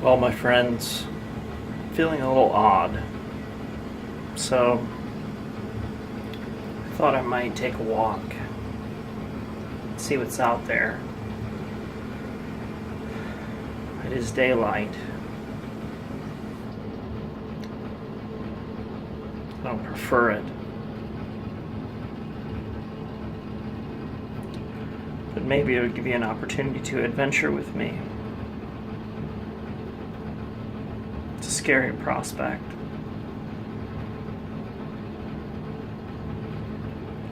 Well, my friends, feeling a little odd. So, I thought I might take a walk, see what's out there. It is daylight. I don't prefer it. But maybe it would give you an opportunity to adventure with me. It's a scary prospect.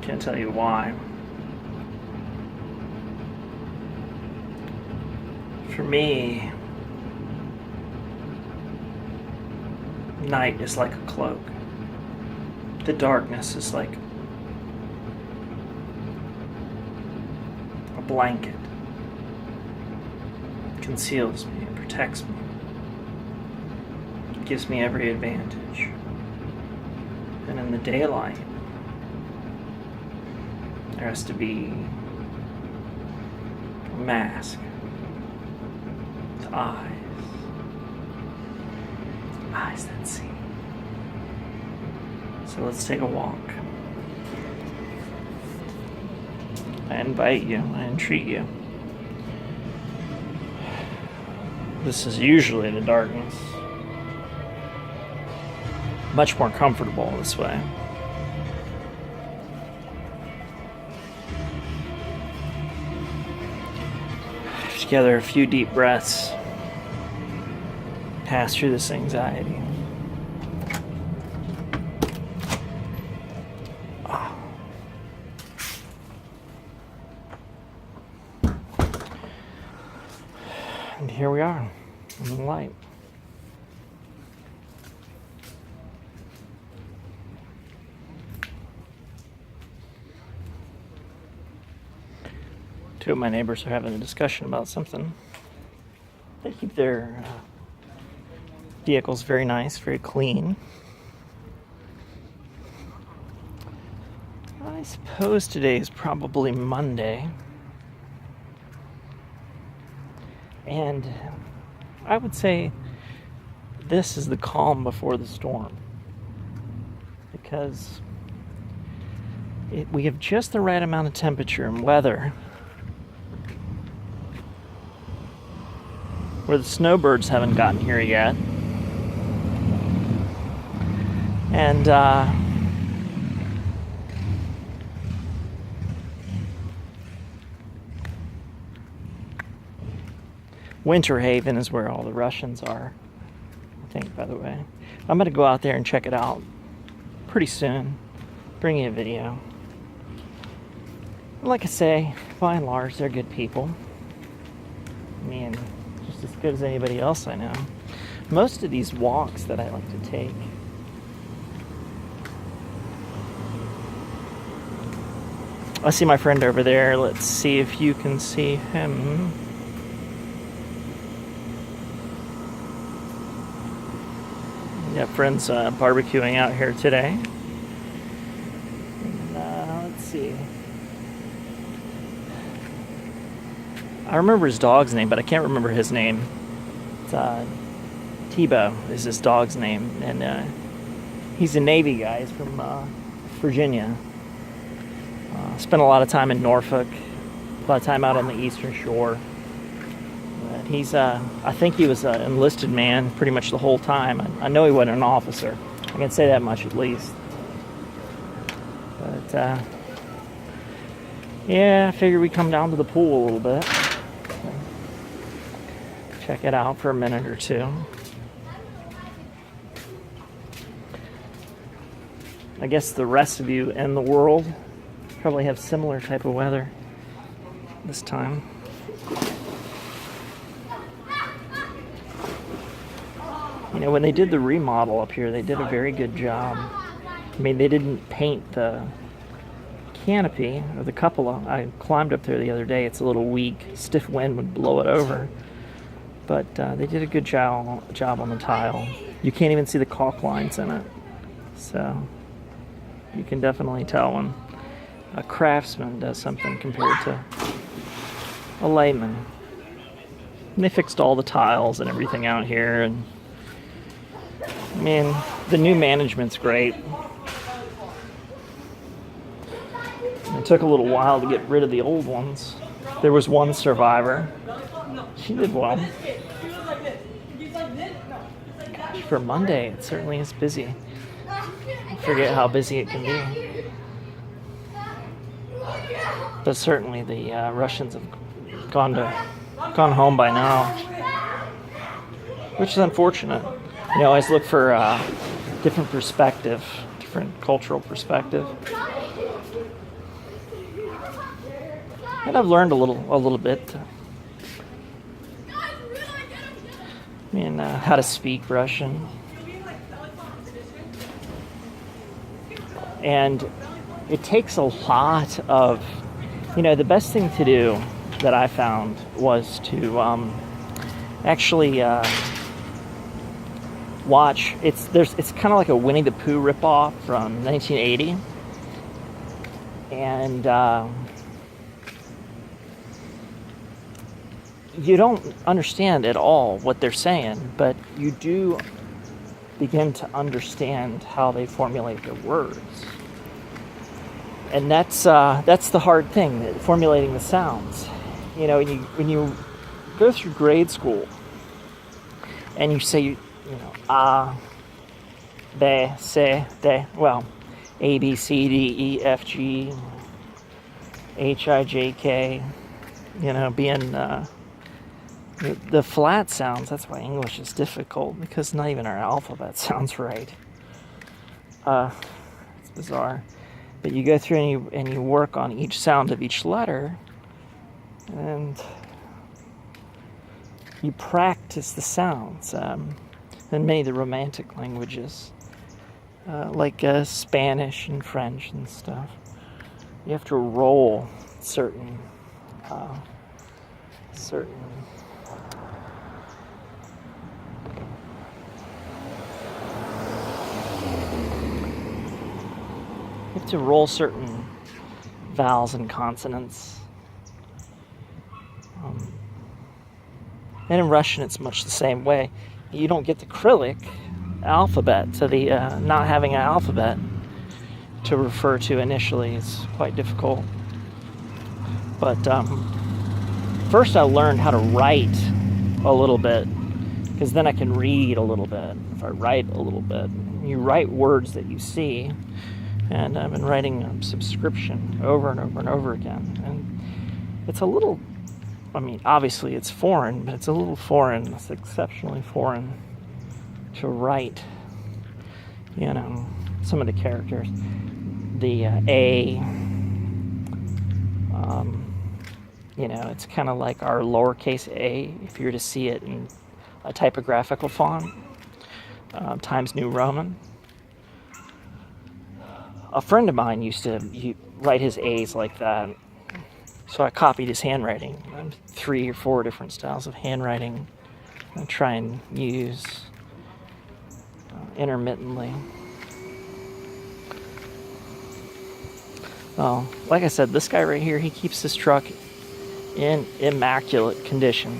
Can't tell you why. For me, night is like a cloak. The darkness is like a blanket. It conceals me, it protects me. It gives me every advantage. And in the daylight, there has to be a mask with eyes that see. So let's take a walk. I invite you, I entreat you. This is usually the darkness. Much more comfortable this way. Together a few deep breaths. Pass through this anxiety. And here we are, in the light. Two of my neighbors are having a discussion about something. They keep their vehicles very nice, very clean. I suppose today is probably Monday. And I would say this is the calm before the storm. Because we have just the right amount of temperature and weather where the snowbirds haven't gotten here yet. And Winter Haven is where all the Russians are, I think, by the way. I'm going to go out there and check it out pretty soon. Bring you a video. Like I say, by and large, they're good people. I mean, just as good as anybody else I know. Most of these walks that I like to take, I see my friend over there. Let's see if you can see him. Yeah, friends barbecuing out here today. And, let's see. I remember his dog's name, but I can't remember his name. It's, Tebow is his dog's name, and he's a Navy guy. He's from Virginia. Spent a lot of time in Norfolk, a lot of time out on the Eastern Shore. But he's, I think he was an enlisted man pretty much the whole time. I know he wasn't an officer. I can say that much at least. But, yeah, I figured we'd come down to the pool a little bit. Check it out for a minute or two. I guess the rest of you in the world probably have similar type of weather this time. You know, when they did the remodel up here, they did a very good job. I mean, they didn't paint the canopy or the cupola. I climbed up there the other day. It's a little weak. Stiff wind would blow it over. But they did a good job on the tile. You can't even see the caulk lines in it. So you can definitely tell when a craftsman does something compared to a layman. And they fixed all the tiles and everything out here, and I mean, the new management's great. It took a little while to get rid of the old ones. There was one survivor. She did well. Gosh, for Monday, it certainly is busy. I forget how busy it can be. But certainly the Russians have gone home by now, which is unfortunate. You know, I always look for different perspective, different cultural perspective. And I've learned a little bit. I mean, how to speak Russian. And it takes a lot of, you know, the best thing to do that I found was to actually watch. It's kind of like a Winnie the Pooh ripoff from 1980, and you don't understand at all what they're saying, but you do begin to understand how they formulate their words. And that's the hard thing, formulating the sounds. You know, when you go through grade school and you say, you know, A, B, C, D, well, A, B, C, D, E, F, G, H, I, J, K, you know, being the flat sounds. That's why English is difficult, because not even our alphabet sounds right. It's bizarre. But you go through and you work on each sound of each letter, and you practice the sounds. In many of the romantic languages, like Spanish and French and stuff, you have to roll certain you have to roll certain vowels and consonants. And in Russian, it's much the same way. You don't get the Cyrillic alphabet, so the not having an alphabet to refer to initially is quite difficult. But first I learned how to write a little bit, because then I can read a little bit. If I write a little bit, you write words that you see. And I've been writing a subscription over and over and over again. And it's a little, I mean, obviously it's foreign, but it's a little foreign. It's exceptionally foreign to write, you know, some of the characters. The A, you know, it's kind of like our lowercase a, if you were to see it in a typographical font, Times New Roman. A friend of mine used to write his A's like that, so I copied his handwriting. 3 or 4 different styles of handwriting I try and use intermittently. Well, like I said, this guy right here, he keeps his truck in immaculate condition.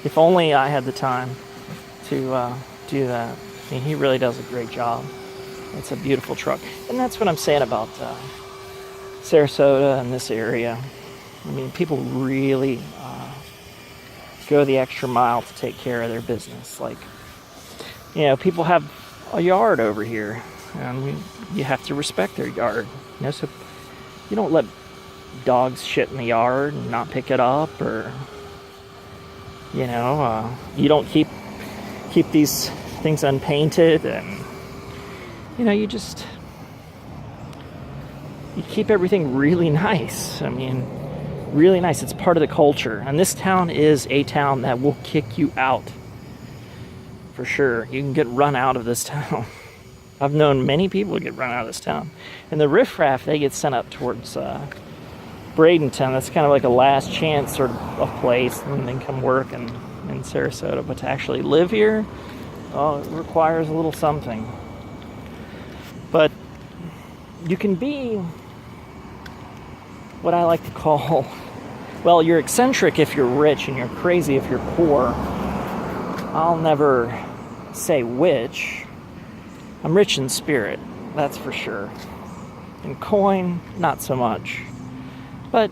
If only I had the time to do that. I mean, he really does a great job. It's a beautiful truck. And that's what I'm saying about Sarasota and this area. I mean, people really go the extra mile to take care of their business. Like, you know, people have a yard over here, and you have to respect their yard. You know, so you don't let dogs shit in the yard and not pick it up, or, you know, you don't keep these things unpainted, and you know, you keep everything really nice. I mean, really nice. It's part of the culture. And this town is a town that will kick you out. For sure. You can get run out of this town. I've known many people get run out of this town. And the riffraff, they get sent up towards Bradenton. That's kind of like a last chance sort of a place, and then come work in Sarasota. But to actually live here, it requires a little something. But you can be what I like to call Well, you're eccentric if you're rich and you're crazy if you're poor. I'll never say which. I'm rich in spirit, that's for sure. In coin, not so much. But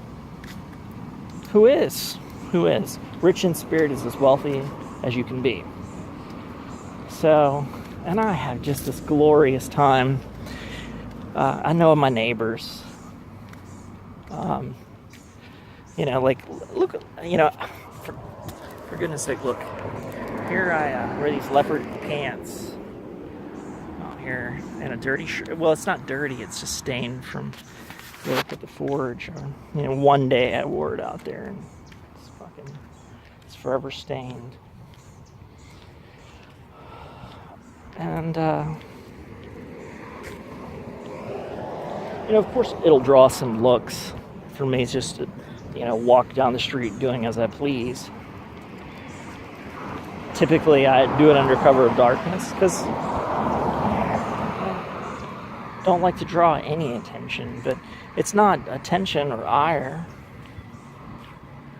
who is? Who is? Rich in spirit is as wealthy as you can be. So, and I have just this glorious time. I know my neighbors. You know, like, look, you know, for goodness sake, look. Here I wear these leopard pants. Oh, here, and a dirty shirt. Well, it's not dirty, it's just stained from work at the forge. Or, you know, one day I wore it out there, and it's forever stained. And, you know, of course, it'll draw some looks. For me, it's just to, you know, walk down the street doing as I please. Typically, I do it under cover of darkness because I don't like to draw any attention. But it's not attention or ire.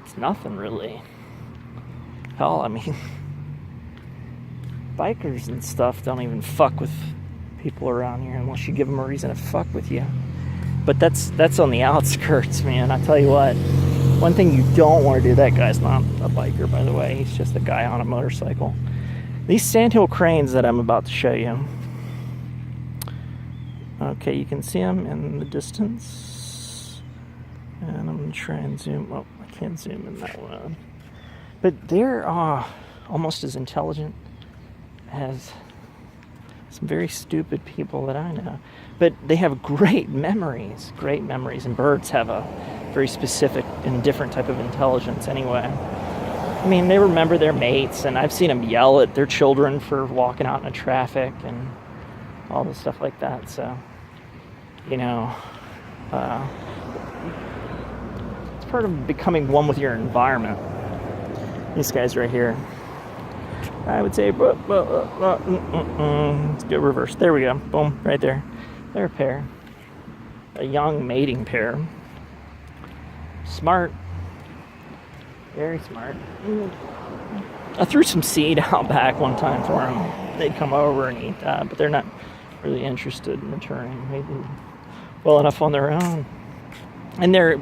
It's nothing really. Hell, I mean, bikers and stuff don't even fuck with people around here unless you give them a reason to fuck with you. But that's on the outskirts, man. I tell you what, one thing you don't want to do, that guy's not a biker, by the way. He's just a guy on a motorcycle. These sandhill cranes that I'm about to show you. Okay, you can see them in the distance. And I'm going to try and zoom. Oh, I can't zoom in that one. But they're almost as intelligent as some very stupid people that I know. But they have great memories. And birds have a very specific and different type of intelligence anyway. I mean, they remember their mates, and I've seen them yell at their children for walking out in the traffic and all this stuff like that. So, you know, it's part of becoming one with your environment. These guys right here, I would say, let's go reverse. There we go. Boom, right there. They're a pair. A young mating pair. Smart. Very smart. I threw some seed out back one time for them. They'd come over and eat that, but they're not really interested in returning. They do well enough on their own. And they're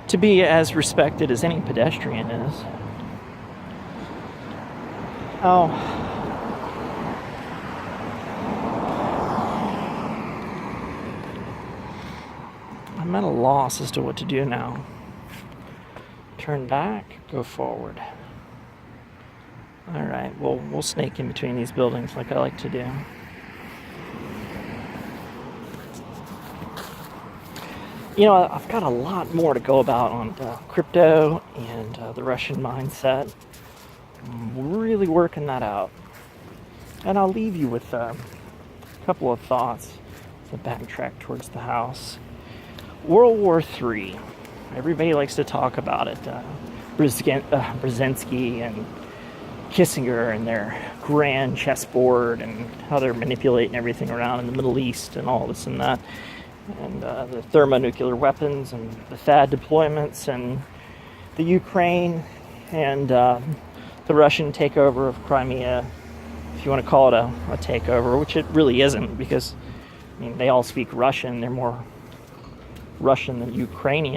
to be as respected as any pedestrian is. Oh. I'm at a loss as to what to do now. Turn back, go forward. Alright, well, we'll snake in between these buildings like I like to do. You know, I've got a lot more to go about on crypto and the Russian mindset. I'm really working that out. And I'll leave you with a couple of thoughts to backtrack towards the house. World War III. Everybody likes to talk about it. Brzezinski and Kissinger and their grand chessboard and how they're manipulating everything around in the Middle East and all this and that. And the thermonuclear weapons and the THAAD deployments and the Ukraine and the Russian takeover of Crimea, if you want to call it a takeover, which it really isn't, because I mean they all speak Russian. They're more Russian than Ukrainian.